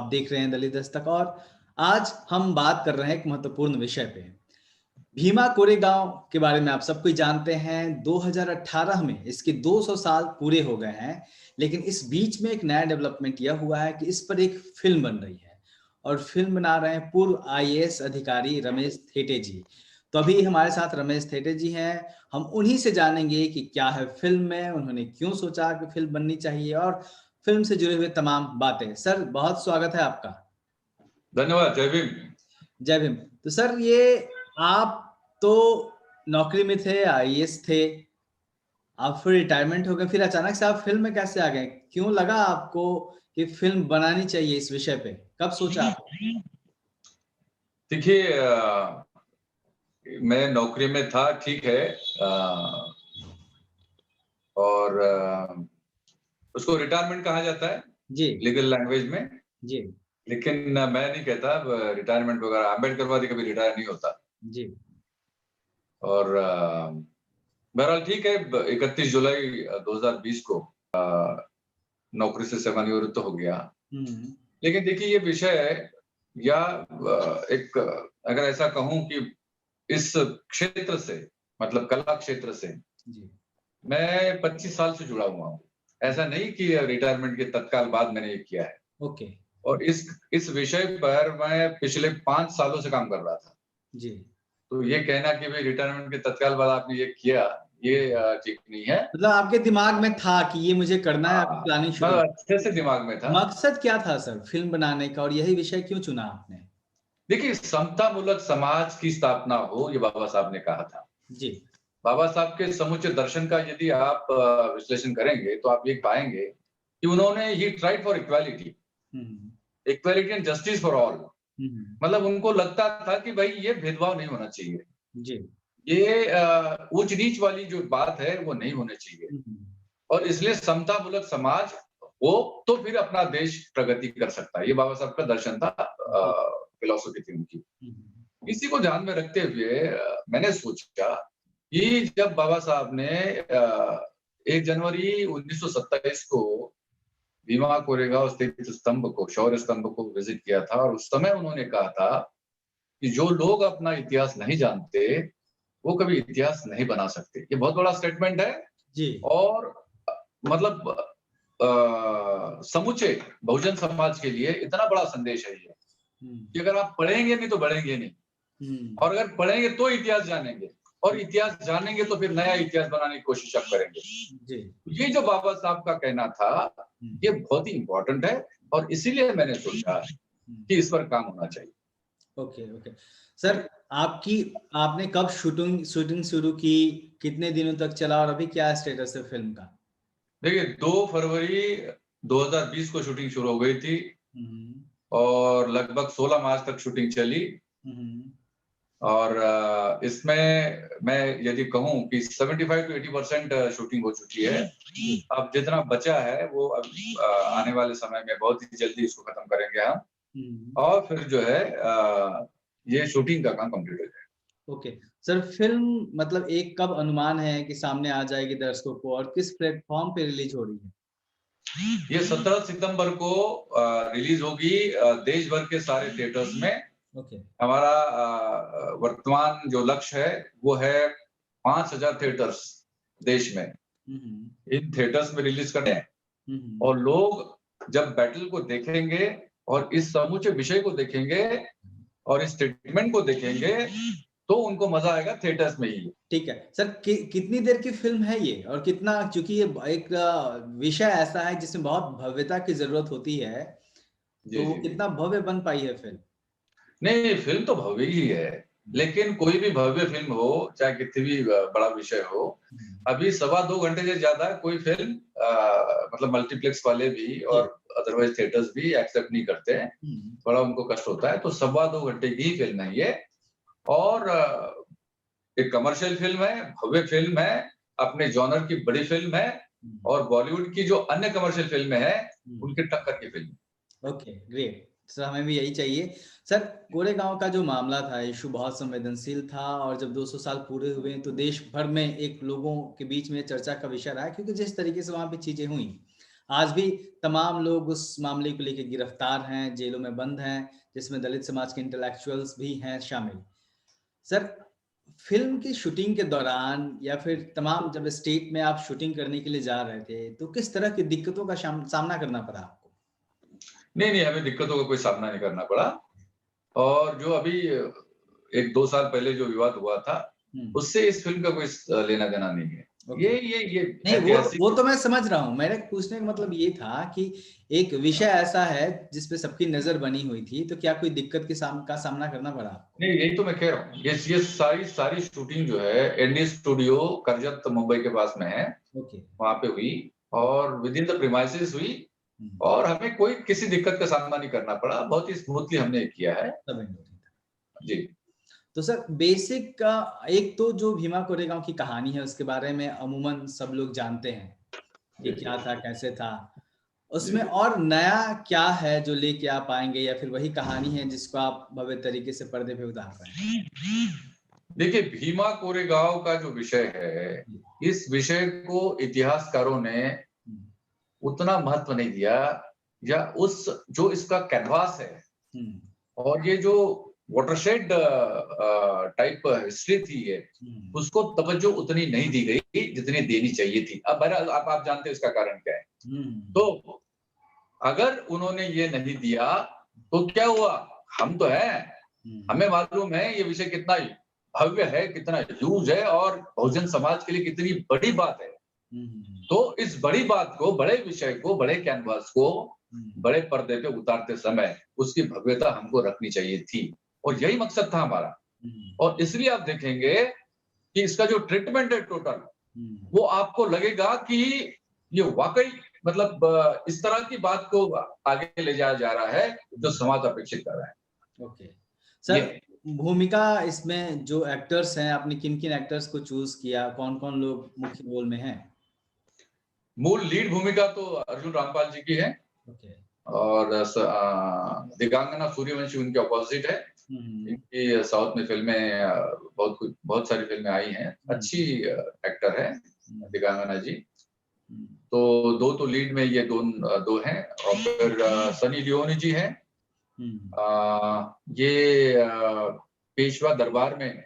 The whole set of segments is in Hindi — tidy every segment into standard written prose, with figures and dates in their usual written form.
आप देख रहे हैं दलित दस्तक और आज हम बात कर रहे हैं एक महत्वपूर्ण विषय पे। भीमा कोरेगांव के बारे में आप सब कुछ जानते हैं। 2018 में इसके 200 साल पूरे हो गए हैं, लेकिन इस बीच में एक नया डेवलपमेंट यह हुआ है कि इस पर एक फिल्म बन रही है और फिल्म बना रहे हैं पूर्व आईएएस अधिकारी रमेश थेटे जी। तो अभी हमारे साथ रमेश थेटे जी हैं। हम उन्हीं से जानेंगे कि क्या है फिल्म में, उन्होंने क्यों सोचा कि फिल्म बननी चाहिए और फिल्म से जुड़े हुए तमाम बातें। सर, बहुत स्वागत है आपका। धन्यवाद। जय भीम। जय भीम। तो सर, ये आप तो नौकरी में थे, आईएएस थे, आप फिर रिटायरमेंट हो गए, फिर अचानक से आप फिल्म में कैसे आ गए? क्यों लगा आपको कि फिल्म बनानी चाहिए इस विषय पे? कब सोचा आपने? देखिए, मैं नौकरी में था, ठीक है, और उसको रिटायरमेंट कहा जाता है जी लीगल लैंग्वेज में। जी लेकिन मैं नहीं कहता रिटायरमेंट वगैरह। अम्बेडकरवादी कभी रिटायर नहीं होता। जी। और बहरहाल ठीक है, 31 जुलाई 2020 को नौकरी से सेवानिवृत्त हो गया। लेकिन देखिए, ये विषय या एक, अगर ऐसा कहूं कि इस क्षेत्र से, मतलब कला क्षेत्र से जी मैं 25 साल से जुड़ा हुआ हूँ। ऐसा नहीं कि रिटायरमेंट के तत्काल बाद मैंने ये किया है। ओके। और इस विषय पर मैं पिछले 5 सालों से काम कर रहा था। जी। तो ये कहना कि भाई रिटायरमेंट के तत्काल बाद आपने ये किया, ये ठीक नहीं है। मतलब आपके दिमाग में था कि ये मुझे करना है, आपकी प्लानिंग शुरू? मतलब अच्छे से दिमाग में था। मकसद क्या था सर फिल्म बनाने का और यही विषय क्यों चुना आपने? देखिए, समतामूलक समाज की स्थापना हो, ये बाबा साहब ने कहा था। जी। बाबा साहब के समुच्चय दर्शन का यदि आप विश्लेषण करेंगे तो आप ये पाएंगे कि उन्होंने he tried for equality, equality and justice for all. मतलब उनको लगता था कि भाई ये भेदभाव नहीं होना चाहिए, जी। ये ऊंच नीच वाली जो बात है वो नहीं होनी चाहिए। और इसलिए समतामूलक समाज हो तो फिर अपना देश प्रगति कर सकता है। ये बाबा साहब का दर्शन था, फिलॉसफी थी उनकी। इसी को ध्यान में रखते हुए मैंने सोचा कि जब बाबा साहब ने 1 जनवरी 1927 को भीमा कोरेगांव स्थित स्तंभ को, शौर्य स्तंभ को विजिट किया था, और उस समय उन्होंने कहा था कि जो लोग अपना इतिहास नहीं जानते वो कभी इतिहास नहीं बना सकते। ये बहुत बड़ा स्टेटमेंट है। जी। और मतलब समूचे बहुजन समाज के लिए इतना बड़ा संदेश है ये कि अगर आप पढ़ेंगे नहीं तो बढ़ेंगे नहीं, और अगर पढ़ेंगे तो इतिहास जानेंगे, और इतिहास जानेंगे तो फिर नया इतिहास बनाने की कोशिश आप करेंगे। जी। ये जो बाबा साहब का कहना था, ये बहुत ही इंपॉर्टेंट है, और इसीलिए मैंने सोचा कि इस पर काम होना चाहिए। Okay okay. सर, आपने कब शूटिंग शूटिंग शुरू की? कितने दिनों तक चला और अभी क्या स्टेटस है फिल्म का? देखिए, 2 फरवरी 2020 को शूटिंग शुरू हो गई थी और लगभग 16 मार्च तक शूटिंग चली। और इसमें मैं यदि कहूं कि 75 to 80% शूटिंग हो चुकी है। अब जितना बचा है वो अब आने वाले समय में बहुत ही जल्दी इसको खत्म करेंगे हम, और फिर जो है ये शूटिंग का काम कंप्लीट हो जाएगा। ओके। सर, फिल्म मतलब एक कब अनुमान है कि सामने आ जाएगी दर्शकों को और किस प्लेटफॉर्म पे रिलीज हो रही है? ये 17 सितंबर को रिलीज होगी देश भर के सारे थिएटर्स में। ओके। हमारा वर्तमान जो लक्ष्य है वो है 5000 थिएटर्स देश में। इन थिएटर्स में रिलीज करने हैं, और लोग जब बैटल को देखेंगे और इस समूचे विषय को देखेंगे और इस स्टेटमेंट को देखेंगे तो उनको मजा आएगा थिएटर्स में ही। ठीक है सर, कितनी देर की फिल्म है ये और कितना, क्योंकि ये एक विषय ऐसा है जिसमें बहुत भव्यता की जरूरत होती है, तो वो कितना भव्य बन पाई है फिल्म? नहीं, फिल्म तो भव्य ही है, लेकिन कोई भी भव्य फिल्म हो, चाहे कितनी भी बड़ा विषय हो, अभी 2.25 घंटे से ज्यादा कोई फिल्म मतलब मल्टीप्लेक्स वाले भी और अदरवाइज थिएटर्स भी एक्सेप्ट नहीं करते हैं। बड़ा उनको कष्ट होता है। तो 2.25 घंटे की ही फिल्म है ये, और एक कमर्शियल फिल्म है, भव्य फिल्म है, अपने जॉनर की बड़ी फिल्म है, और बॉलीवुड की जो अन्य कमर्शियल फिल्में हैं उनके टक्कर की फिल्म। ओके, ग्रेट सर, हमें भी यही चाहिए। सर, कोरेगांव का जो मामला था, इशू बहुत संवेदनशील था और जब 200 साल पूरे हुए तो देश भर में एक लोगों के बीच में चर्चा का विषय रहा, क्योंकि जिस तरीके से वहां पे चीजें हुई, आज भी तमाम लोग उस मामले को लेकर गिरफ्तार हैं, जेलों में बंद हैं, जिसमें दलित समाज के इंटेलेक्चुअल्स भी हैं शामिल। सर, फ़िल्म की शूटिंग के दौरान या फिर तमाम जब स्टेट में आप शूटिंग करने के लिए जा रहे थे, तो किस तरह की दिक्कतों का सामना करना पड़ा आपको? नहीं, नहीं, हमें दिक्कतों का कोई सामना नहीं करना पड़ा और जो अभी 1-2 साल पहले जो विवाद हुआ था, हुँ। उससे इस फ़िल्म का कोई लेना-देना नहीं है। ओके। ये नहीं, ऐतिहासिक वो तो मैं समझ रहा हूँ। मेरे पूछने का मतलब ये था कि एक विषय ऐसा है जिस पे सबकी नज़र बनी हुई थी, तो क्या कोई दिक्कत के सामना करना पड़ा आपको? नहीं, यही तो मैं कह रहा हूँ। ये सारी शूटिंग जो है एनडी स्टूडियो करजत मुंबई के पास में है, ओके। वहाँ पे हुई और विदिन द प्रिमाइसेस हुई हुँ, और हमें कोई किसी दिक्कत का सामना नहीं करना पड़ा। बहुत ही स्मूथली हमने किया है। सब एंड हो रही था। जी। तो सर बेसिक का एक तो जो भीमा कोरेगाँव की कहानी है उसके बारे में अमूमन सब लोग जानते हैं कि जी, जी। क्या था, कैसे था। जी, उसमें जी। और नया क्या है जो लेके आप आएँगे या फिर वही कहानी है जिसको आप भव्य तरीके से पर्दे पे उतार रहे हैं? देखिए, भीमा कोरेगाँव का जो विषय है, जी। इस विषय को इतिहासकारों ने हुँ, उतना महत्व नहीं दिया या उस जो इसका कैनवास है हुँ, और ये जो वाटरशेड टाइप हिस्ट्री थी ये, हुँ, उसको तवज्जो उतनी नहीं दी गई जितनी देनी चाहिए थी। अब बहरहाल आप जानते हैं इसका कारण क्या है। हुँ, तो अगर उन्होंने ये नहीं दिया, तो क्या हुआ? हम तो हैं, हुँ, हमें मालूम है ये विषय कितना भव्य है, कितना ह्यूज है और बहुजन समाज के लिए कितनी बड़ी बात है। हुँ, हुँ, तो इस बड़ी बात को, बड़े विषय को, बड़े कैनवास को, हुँ, बड़े पर्दे पे उतारते समय उसकी भव्यता हमको रखनी चाहिए थी और यही मकसद था हमारा। हुँ, और इसलिए आप देखेंगे कि इसका जो ट्रीटमेंट है टोटल, हुँ, वो आपको लगेगा कि ये वाक़ई मतलब इस तरह की बात को आगे ले जाया जा रहा है, जो हुँ, समाज अपेक्षित कर रहा है। ओके। ये सर है। भूमिका इसमें जो एक्टर्स हैं, आपने किन-किन एक्टर्स को चूज़ किया? कौन-कौन लोग मुख्य रोल में हैं? मूल लीड भूमिका तो अर्जुन रामपाल जी की है ओके। और दिव्यांगना सूर्यवंशी उनके अपोज़िट है। हुँ, हुँ, इनकी साउथ में फ़िल्में बहुत सारी फ़िल्में आई हैं। हुँ, अच्छी एक्टर है हुँ, दिव्यांगना जी। हुँ, तो 2 तो लीड में ये 2 हैं और फिर सनी लियोनी जी हैं। हुँ, ये पेशवा दरबार में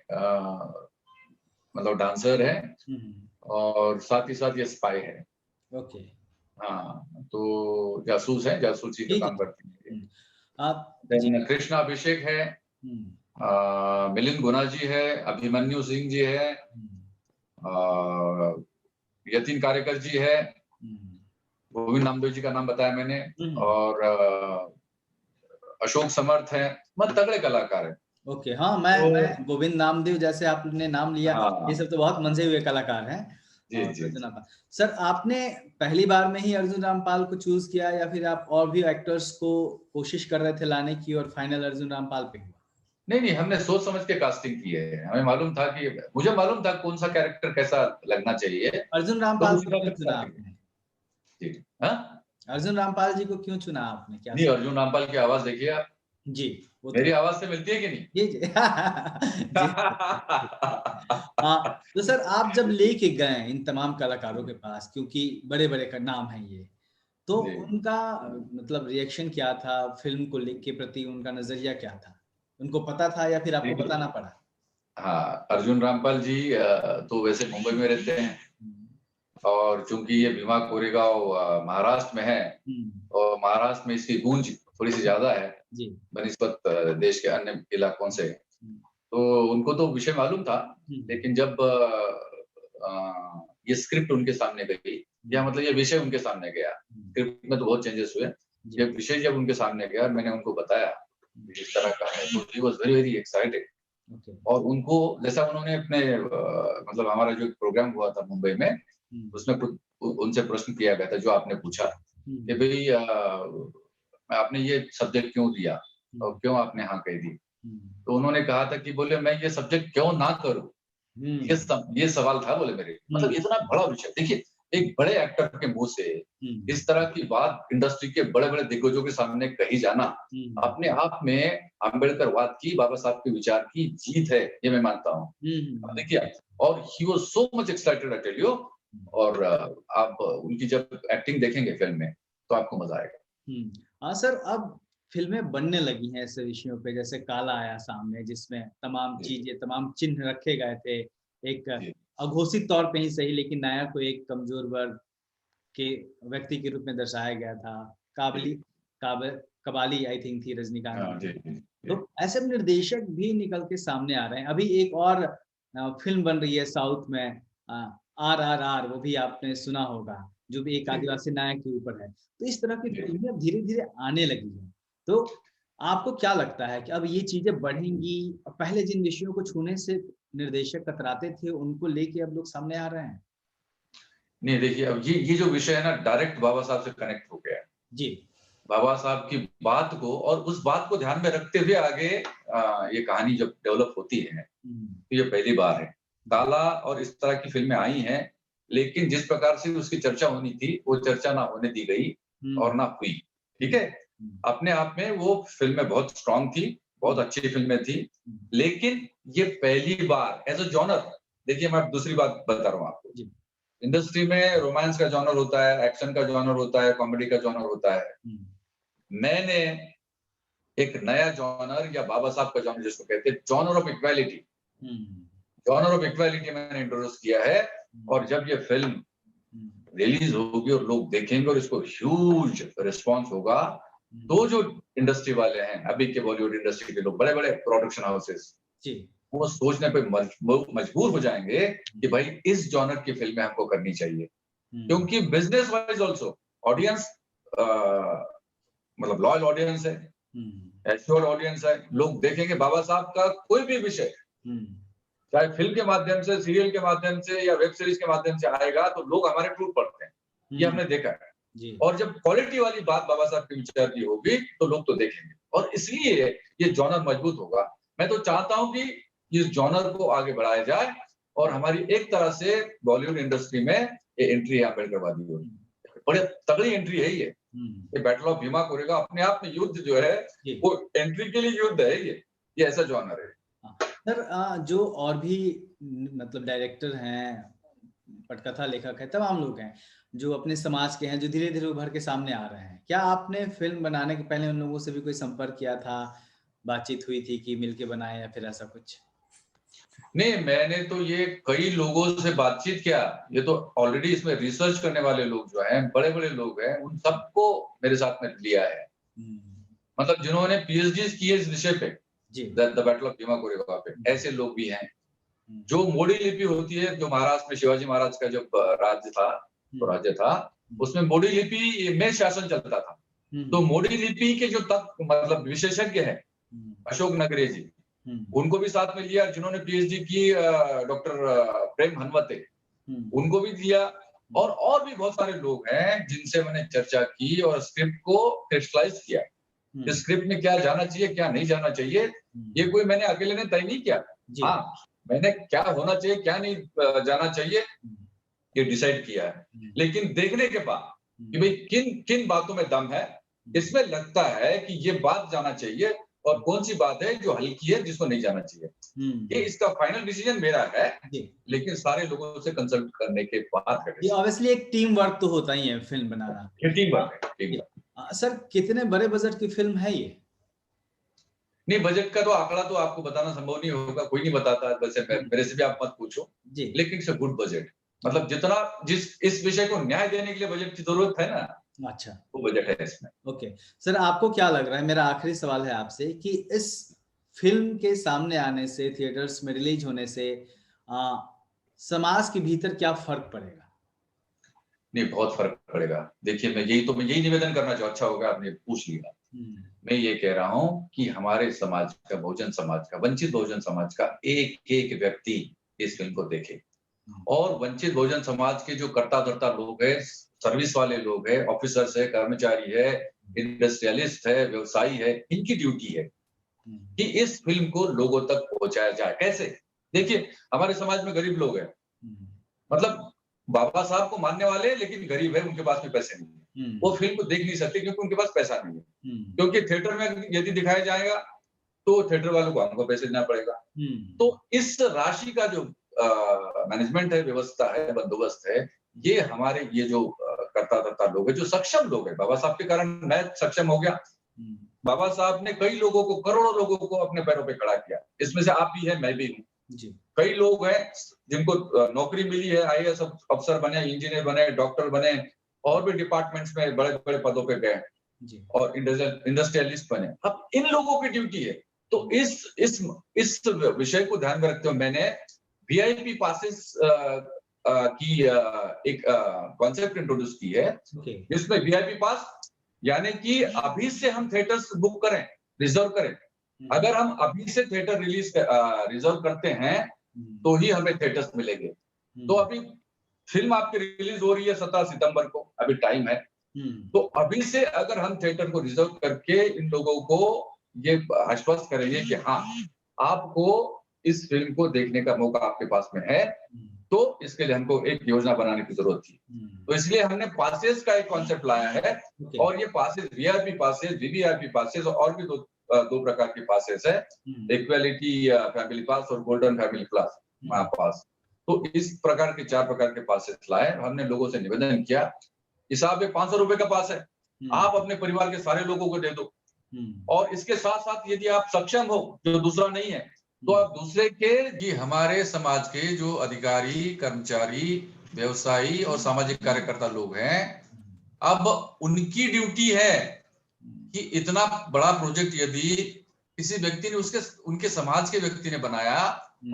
मतलब डांसर है हुँ, हुँ, और साथ ही साथ ये स्पाई है। ओके। हाँ, तो जासूस है, जासूसी का जी, जी, काम जी। करती हैं ये। हुँ, आप जी, देन कृष्णा अभिषेक है, हुँ, मिलिंद गुना जी है, अभिमन्यु सिंह जी है, हुँ, अ, यतिन कारेकर जी है, हुँ, गोविंद नामदेव जी का नाम बताया मैंने हुँ, और अशोक समर्थ हैं, मतलब तगड़े कलाकार हैं। ओके। हाँ, तो मैं गोविंद नामदेव जैसे आपने नाम लिया, ये हाँ, सब तो बहुत मंझे हुए कलाकार हैं जी, और जी, अर्जुन जी। रामपाल। सर आपने पहली बार में ही अर्जुन रामपाल को चूज़ किया या फिर आप और भी एक्टर्स को कोशिश कर रहे थे लाने की और फाइनल अर्जुन रामपाल पे हुआ? नहीं, नहीं, हमने सोच समझ के कास्टिंग की है। हमें मालूम था कि मुझे मालूम था कौन-सा कैरेक्टर कैसा लगना चाहिए, अर्जुन तो रामपाल उस को हिसाब क्यों से चुना कास्टिंग आपने? की। जी, हाँ? अर्जुन रामपाल जी को क्यों चुना आपने? क्या नहीं, सब अर्जुन रामपाल की आवाज़ देखिए आप, जी, वो तो मेरी आवाज़ से मिलती है कि नहीं? जी, जी। जी। हाँ, तो सर आप जब लेके गए इन तमाम कलाकारों के पास क्योंकि बड़े-बड़े का नाम है ये, तो जी। उनका मतलब रिएक्शन क्या था? फ़िल्म को के प्रति उनका नज़रिया क्या था? उनको पता था या फिर आपको देखिए बताना पड़ा? हाँ, अर्जुन रामपाल जी तो वैसे मुंबई में रहते हैं हुँ, और चूँकि ये भीमा कोरेगाँव महाराष्ट्र में है हुँ, और महाराष्ट्र में इसकी गूंज थोड़ी-सी ज़्यादा है जी। बनिस्बत देश के अन्य इलाकों से। हुँ, तो उनको तो विषय मालूम था, हुँ, लेकिन जब ये स्क्रिप्ट उनके सामने गई या हुँ, मतलब ये विषय उनके सामने गया, हुँ, स्क्रिप्ट में तो बहुत चेंजेस हुए। जी, ये विषय जब उनके सामने गया और मैंने उनको बताया, हुँ, कि इस तरह का है, तो he was very, very excited okay. और उनको जैसा उन्होंने अपने मतलब हमारा जो प्रोग्राम हुआ था मुंबई में, हुँ, उसमें कुछ उनसे प्रश्न किया गया था जो आपने पूछा कि हुँ, भई आपने ये सब्जेक्ट क्यों लिया और हुँ, क्यों आपने हाँ कह दी? हुँ, तो उन्होंने कहा था कि बोले मैं ये सब्जेक्ट क्यों ना करूँ? हुँ, ये सवाल था बोले मेरे। मतलब हुँ, इतना बड़ा विषय देखिए, एक बड़े एक्टर के मुँह से हुँ, इस तरह की बात इंडस्ट्री के बड़े-बड़े दिग्गजों के सामने कही जाना, हुँ, अपने आप में अम्बेडकरवाद की, बाबा साहब के विचार की जीत है, ये मैं मानता हूँ। हुँ, हुँ, देखिए और he was so much excited I tell you और आप उनकी जब एक्टिंग देखेंगे फिल्म में तो आपको मजा आएगा। हाँ सर, अब फिल्में बनने लगी हैं ऐसे विषयों पे, जैसे काला आया सामने, जिसमें तमाम जी, चीजें, तमाम चिन्ह रखे गए थे। एक जी, अघोषित तौर पे ही सही, लेकिन नायक को एक कमजोर वर्ग के व्यक्ति के रूप में दर्शाया गया था। काबली जी, काब कबाली आई थिंक थी रजनीकांत हाँ, की। जी, जी, जी, तो ऐसे निर्देशक भी निकल के सामने आ रहे हैं। अभी एक और फ़िल्म बन रही है साउथ में, आरआरआर, वो भी आपने सुना होगा, जो भी एक जी, आदिवासी नायक के ऊपर है। तो इस तरह की जी। फ़िल्में अब धीरे-धीरे आने लगी हैं। तो आपको क्या लगता है कि अब ये चीज़ें बढ़ेंगी? पहले जिन विषयों को छूने से निर्देशक कतराते थे, उनको लेके अब लोग सामने आ रहे हैं? नहीं देखिए, अब ये जो विषय है ना डायरेक्ट बाबा साहब से कनेक्ट हो गया है। जी। बाबा साहब की बात को और उस बात को ध्यान में रखते हुए आगे ये कहानी जब डेवलप होती है, हुँ, तो ये पहली बार है। जी। काला और इस तरह की फ़िल्में आई हैं, लेकिन जिस प्रकार से उसकी चर्चा होनी थी, वो चर्चा ना होने दी गई हुँ, और ना हुई। ठीक हुँ, है? हुँ, अपने आप में वो फ़िल्में बहुत स्ट्रॉन्ग थी, बहुत हुँ, अच्छी फ़िल्में थी, हुँ, लेकिन ये पहली बार एज़ अ जॉनर देखिए मैं दूसरी बात बता रहा हूँ आपको। जी। इंडस्ट्री में रोमांस का जॉनर होता है, एक्शन का जॉनर होता है, कॉमेडी का जॉनर होता है। हुँ, मैंने एक नया जॉनर या बाबा साहब का जॉनर जिसको कहते हैं genre of equality, hmm, genre of equality मैंने इंट्रोड्यूस किया है हुँ, और जब ये फ़िल्म हुँ, रिलीज़ होगी और लोग देखेंगे और इसको ह्यूज रिस्पॉन्स होगा, हुँ, तो जो इंडस्ट्री वाले हैं, अभी के बॉलीवुड इंडस्ट्री के लोग, बड़े-बड़े प्रोडक्शन हाउसेस, जी। वो सोचने पे मजबूर हो जाएँगे हुँ, कि भाई इस जॉनर की फ़िल्में हमको करनी चाहिए। हुँ, क्योंकि बिज़नेस वाइज़ ऑल्सो ऑडियंस अ, मतलब लॉयल ऑडियंस है, हुँ, एश्योर्ड ऑडियंस है। लोग देखेंगे बाबा साहब का कोई भी विषय, हुँ, चाहे फ़िल्म के माध्यम से, सीरियल के माध्यम से या वेब सीरीज़ के माध्यम से आएगा, तो लोग हमारे टूट पड़ते हैं। ये हुँ, हमने देखा है। जी। और जब क्वालिटी वाली बात बाबा साहब के विचार की होगी, तो लोग तो देखेंगे और इसलिए ये जॉनर मजबूत होगा। मैं तो चाहता हूँ कि इस जॉनर को आगे बढ़ाया जाए और हमारी एक तरह से बॉलीवुड इंडस्ट्री में ये एंट्री यहाँ अम्बेडकर वादी हो। हुँ, बड़ी तगड़ी एंट्री है ये। हुँ, ये बैटल ऑफ भीमा कोरेगांव अपने आप में युद्ध जो है, जी। वो एंट्री के लिए युद्ध है ये। ये ऐसा जॉनर है। हाँ, सर, जो और भी मतलब डायरेक्टर हैं, पटकथा लेखक हैं, तमाम लोग हैं, जो अपने समाज के हैं, जो धीरे-धीरे उभर के सामने आ रहे हैं। क्या आपने फ़िल्म बनाने के पहले उन लोगों से भी कोई संपर्क किया था, बातचीत हुई थी कि मिलके बनाएँ या फिर ऐसा कुछ? नहीं, मैंने तो ये कई लोगों से बातचीत किया। ये तो ऑलरेडी इसमें रिसर्च करने वाले लोग जो हैं, बड़े-बड़े लोग हैं, उन सबको मेरे साथ में लिया है। हुँ, मतलब जिन्होंने पीएचडीज़ की है इस विषय पे, जी। The battle of Bhima Koregaon पे, हुँ, ऐसे लोग भी हैं। हुँ, जो मोडी लिपि होती है, जो महाराष्ट्र में शिवाजी महाराज का जब राज्य था, हुँ, स्वराज्य था, हुँ, उसमें मोडी लिपि में शासन चलता था। हुँ, तो मोडी लिपि के जो मतलब विशेषज्ञ हैं, हुँ, अशोक नगरे जी, हुँ, उनको भी साथ में लिया, जिन्होंने पीएचडी की डॉक्टर प्रेम हनवते, हुँ, उनको भी दिया हुँ, और भी बहुत सारे लोग हैं जिनसे मैंने चर्चा की और स्क्रिप्ट को क्रिस्टलाइज़ किया। हुँ, स्क्रिप्ट में क्या जाना चाहिए, क्या नहीं जाना चाहिए, हुँ, ये कोई मैंने अकेले ने तय नहीं किया। जी। हाँ, मैंने क्या होना चाहिए, क्या नहीं जाना चाहिए, हुँ, ये डिसाइड किया है। हुँ, लेकिन देखने के बाद कि हुँ, भई किन बातों में दम है, हुँ, इसमें लगता है कि ये बात जाना चाहिए और कौन-सी बात है जो हल्की है, जिसको नहीं जाना चाहिए। ये हुँ, इसका फाइनल डिसीजन मेरा है, जी। लेकिन सारे लोगों से कंसल्ट करने के बाद का ये डिसीजन। ऑब्वियसली एक टीम वर्क तो होता ही है फ़िल्म बनाना। ये टीम अ, वर्क है, टीम जी। वर्क। सर, कितने बड़े बजट की फ़िल्म है ये? नहीं, बजट का तो आंकड़ा तो आपको बताना संभव नहीं होगा, कोई नहीं बताता वैसे हुँ, मेरे से भी आप मत पूछो। जी। लेकिन इट्स अ गुड बजट मतलब जितना जिस इस विषय को न्याय देने के लिए बजट की ज़रूरत है ना, अच्छा, वो बजट है इसमें। ओके। सर, आपको क्या लग रहा है, मेरा आखिरी सवाल है आपसे, कि इस फ़िल्म के सामने आने से, थिएटर्स में रिलीज़ होने से अ, समाज के भीतर क्या फ़र्क पड़ेगा? नहीं, बहुत फ़र्क पड़ेगा। देखिए मैं यही निवेदन करना चाहूँ अच्छा होगा आपने पूछ लिया। हुँ, मैं ये कह रहा हूँ कि हमारे समाज का, बहुजन समाज का, वंचित बहुजन समाज का एक-एक व्यक्ति इस फ़िल्म को देखे हुँ, और वंचित बहुजन समाज के जो कर्ता-धर्ता लोग हैं, सर्विस वाले लोग हैं, ऑफ़िसर्स हैं, कर्मचारी है, इंडस्ट्रियलिस्ट है, व्यवसायी है, इनकी ड्यूटी है हुँ, कि इस फ़िल्म को लोगों तक पहुँचाया जाए। कैसे? देखिए, हमारे समाज में गरीब लोग हैं। हुँ, मतलब बाबा साहब को मानने वाले हैं, लेकिन गरीब है, उनके पास में पैसे नहीं है। हुँ, वो फ़िल्म को देख नहीं सकते क्योंकि उनके पास पैसा नहीं है। हुँ, क्योंकि थिएटर में यदि दिखाया जाएगा, तो थिएटर वालों को हमको पैसे देना पड़ेगा। हुँ, तो इस राशि का जो मैनेजमेंट है, व्यवस्था है, बंदोबस्त है, ये हमारे ये जो करता धरता लोग है, जो सक्षम लोग है, बाबा साहब के कारण मैं सक्षम हो गया। बाबा साहब ने कई लोगों को, करोड़ों लोगों को अपने पैरों पे खड़ा किया। इसमें से आप भी हैं, मैं भी हूँ। कई लोग हैं जिनको नौकरी मिली है, आईएएस अफसर बने, इंजीनियर बने, डॉक्टर बने, और भी डिपार्टमेंट्स में बड़े-बड़े पदों पे गए और इंडस्ट्रियलिस्ट बने। अब इन लोगों की ड्यूटी है। तो इस विषय को ध्यान में रखते हुए मैंने वीआईपी पासेस की एक कॉन्सेप्ट इंट्रोड्यूस की है, जिसमें वीआईपी पास यानी कि अभी से हम थिएटर्स बुक करें, रिजर्व करें। अगर हम अभी से थिएटर रिजर्व करते हैं तो ही हमें थिएटर्स मिलेंगे। तो अभी फिल्म आपकी रिलीज हो रही है 17 सितंबर को, अभी टाइम है। तो अभी से अगर हम थिएटर को रिजर्व करके इन लोगों को ये आश्वस्त करेंगे कि हाँ, आपको इस फिल्म को देखने का मौका आपके पास में है, तो इसके लिए हमको एक योजना बनाने की जरूरत थी। तो इसलिए हमने पासेस का एक कॉन्सेप्ट लाया है। और ये passes VIP passes, VVIP passes और भी दो प्रकार के पासेस है, इक्वालिटी फैमिली पास और गोल्डन फैमिली पास। तो इस प्रकार के 4 प्रकार के पासेस लाए। हमने लोगों से निवेदन किया, हिसाब में 500 रुपए का पास है, आप अपने परिवार के सारे लोगों को दे दो। और इसके साथ साथ यदि आप सक्षम हो, जो दूसरा नहीं है, तो आप दूसरे के हमारे समाज के जो अधिकारी, कर्मचारी, व्यवसायी और सामाजिक कार्यकर्ता लोग हैं, अब उनकी ड्यूटी है कि इतना बड़ा प्रोजेक्ट यदि किसी व्यक्ति ने उनके समाज के व्यक्ति ने बनाया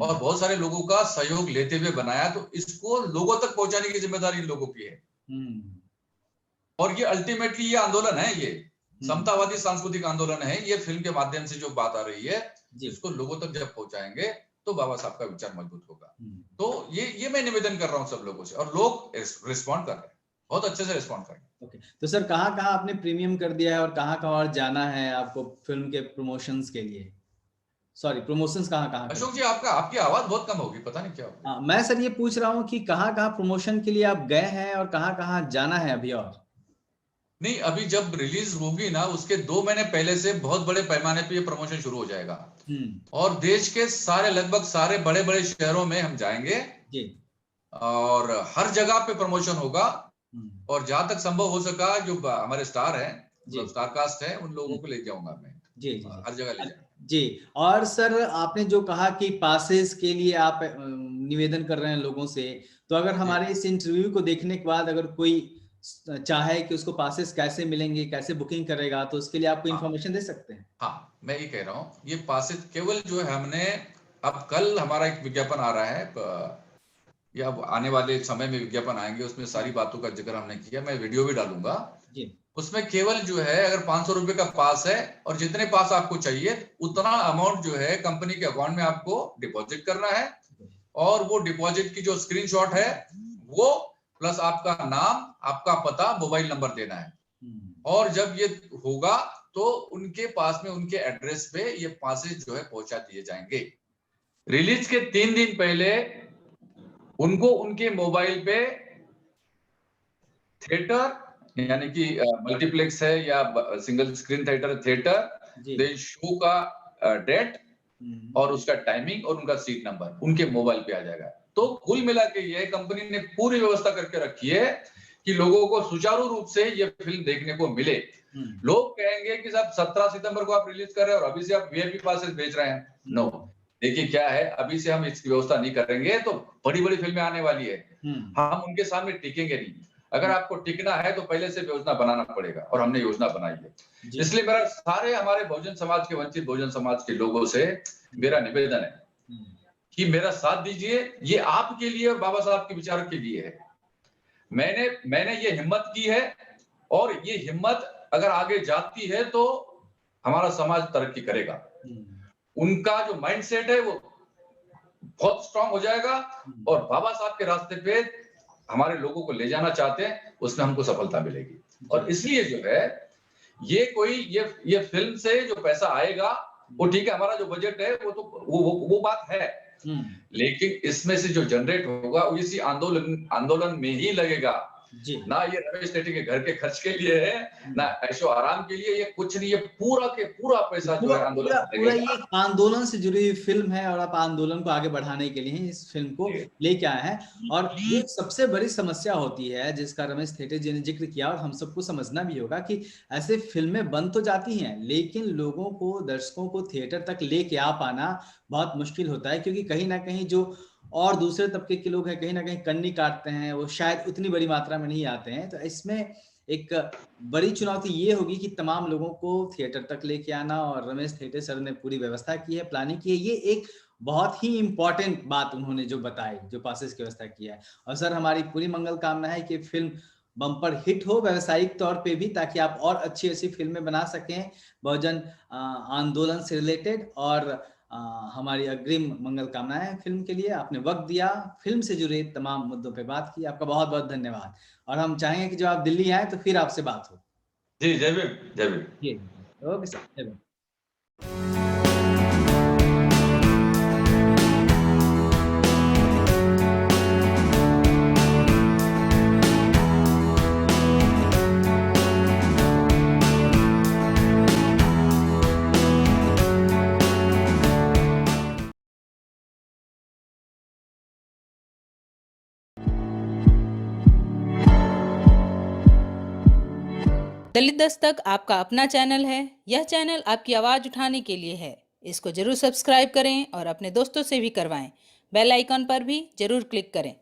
और बहुत सारे लोगों का सहयोग लेते हुए बनाया, तो इसको लोगों तक पहुंचाने की जिम्मेदारी लोगों की है। और ये अल्टीमेटली ये आंदोलन है, ये समतावादी सांस्कृतिक आंदोलन है। ये फिल्म के माध्यम से जो बात आ रही है, इसको लोगों तक जब पहुंचाएंगे तो बाबा साहब का विचार मजबूत होगा। तो ये मैं निवेदन कर रहा हूँ सब लोगों से, और लोग रिस्पॉन्ड कर रहे हैं, बहुत अच्छे से रिस्पॉन्ड कर रहे हैं। तो सर कहाँ आपने प्रीमियम कर दिया है और कहाँ और जाना है आपको फिल्म के प्रमोशंस के लिए? सॉरी, प्रमोशंस कहाँ? अशोक जी, आपकी आवाज बहुत कम होगी, पता नहीं क्या होगा। मैं सर ये पूछ रहा हूँ कि कहाँ प्रमोशन के लिए आप गए हैं और कहाँ जाना है अभी? और नहीं, अभी जब रिलीज होगी ना, उसके 2 महीने पहले से बहुत बड़े पैमाने पे ये प्रमोशन शुरू हो जाएगा। और देश के लगभग सारे बड़े शहरों में हम जाएंगे और हर जगह पे प्रमोशन होगा। और जहां तक संभव हो सका, जो हमारे स्टार हैं, स्टार कास्ट है, उन लोगों को ले जाऊंगा मैं। हर जगह ले जाऊंगा जी। और सर आपने जो कहा कि पासेस के लिए आप निवेदन कर रहे हैं लोगों से, तो अगर हमारे इस इंटरव्यू को देखने के बाद अगर कोई चाहे कि उसको पासेस कैसे मिलेंगे, कैसे बुकिंग करेगा, तो उसके लिए आपको इन्फॉर्मेशन दे सकते हैं? हाँ, मैं ये कह रहा हूँ, ये पासेस केवल जो है हमने, अब कल हमारा एक विज्ञापन आ रहा है, या आने वाले समय में विज्ञापन आएंगे, उसमें सारी बातों का जिक्र हमने किया, मैं वीडियो भी डालूंगा। उसमें केवल जो है, अगर 500 रुपए का पास है और जितने पास आपको चाहिए उतना अमाउंट जो है कंपनी के अकाउंट में आपको डिपॉजिट करना है। और वो डिपॉजिट की जो स्क्रीनशॉट है वो प्लस आपका नाम, आपका पता, मोबाइल नंबर देना है। और जब ये होगा तो उनके पास में, उनके एड्रेस पे ये पासेस जो है पहुंचा दिए जाएंगे। रिलीज के 3 दिन पहले उनको उनके मोबाइल पे थिएटर यानी कि मल्टीप्लेक्स है या सिंगल स्क्रीन थिएटर शो का डेट और उसका टाइमिंग और उनका सीट नंबर उनके मोबाइल पे आ जाएगा। तो कुल मिला के ये कंपनी ने पूरी व्यवस्था करके रखी है कि लोगों को सुचारू रूप से ये फिल्म देखने को मिले। लोग कहेंगे कि साहब 17 सितंबर को आप रिलीज कर रहे हैं और अभी से आप वीआईपी पासेस बेच रहे हैं। नो, देखिए क्या है, अभी से हम इसकी व्यवस्था नहीं करेंगे तो बड़ी बड़ी फिल्में आने वाली है, हम उनके सामने टिकेंगे नहीं। अगर आपको टिकना है तो पहले से योजना बनाना पड़ेगा, और हमने योजना बनाई है। इसलिए मेरा सारे हमारे बहुजन समाज के, वंचित बहुजन समाज के लोगों से मेरा निवेदन है कि मेरा साथ दीजिए। ये आपके लिए और बाबा साहब के विचारों के लिए है। मैंने ये हिम्मत की है, और ये हिम्मत अगर आगे जाती है तो हमारा समाज तरक्की करेगा। उनका जो माइंडसेट है वो बहुत स्ट्रांग हो जाएगा, और बाबा साहब के रास्ते पे हमारे लोगों को ले जाना चाहते हैं, उसमें हमको सफलता मिलेगी। और इसलिए जो है ये फिल्म से जो पैसा आएगा वो ठीक है, हमारा जो बजट है वो तो वो बात है, लेकिन इसमें से जो जनरेट होगा वो इसी आंदोलन में ही लगेगा। जी। ना ये रमेश सेठी के घर के खर्च के लिए है, ना ऐशो आराम के लिए, ये कुछ नहीं, ये पूरा के पूरा पैसा जो पूरा है आंदोलन पूरा में पूरा ये लगेगा। एक आंदोलन से जुड़ी हुई फ़िल्म है और आप आंदोलन को आगे बढ़ाने के लिए ही इस फ़िल्म को लेके आए हैं। और जो एक सबसे बड़ी समस्या होती है, जिसका रमेश थेटे जी ने ज़िक्र किया और हम सबको समझना भी होगा कि ऐसे फ़िल्में बन तो जाती हैं, लेकिन लोगों को, दर्शकों को थिएटर तक लेके आ पाना बहुत मुश्किल होता है, क्योंकि कहीं न कहीं जो और दूसरे तबके के लोग हैं, कहीं न कहीं कन्नी काटते हैं, वो शायद उतनी बड़ी मात्रा में नहीं आते हैं। तो इसमें एक बड़ी चुनौती ये होगी कि तमाम लोगों को थिएटर तक लेके आना, और रमेश थेटे सर ने पूरी व्यवस्था की है, प्लानिंग की है। ये एक बहुत ही इम्पोर्टेंट बात उन्होंने जो बताई, जो पासेस की व्यवस्था की है। और सर, हमारी पूरी मंगल कामना है कि फ़िल्म बम्पर हिट हो व्यावसायिक तौर पे भी, ताकि आप और अच्छी-अच्छी फ़िल्में बना सकें बहुजन आंदोलन से रिलेटेड। और हमारी अग्रिम मंगल कामनाएँ फ़िल्म के लिए। आपने वक़्त दिया, फ़िल्म से जुड़े तमाम मुद्दों पे बात की। आपका बहुत-बहुत धन्यवाद। और हम चाहेंगे कि जब आप दिल्ली आएँ तो फिर आपसे बात हो। जी, जय भीम, जय भीम। जी, ओके सर, जय हिंद। दलित दस्तक आपका अपना चैनल है। यह चैनल आपकी आवाज उठाने के लिए है। इसको जरूर सब्सक्राइब करें और अपने दोस्तों से भी करवाएं। बेल आइकॉन पर भी जरूर क्लिक करें।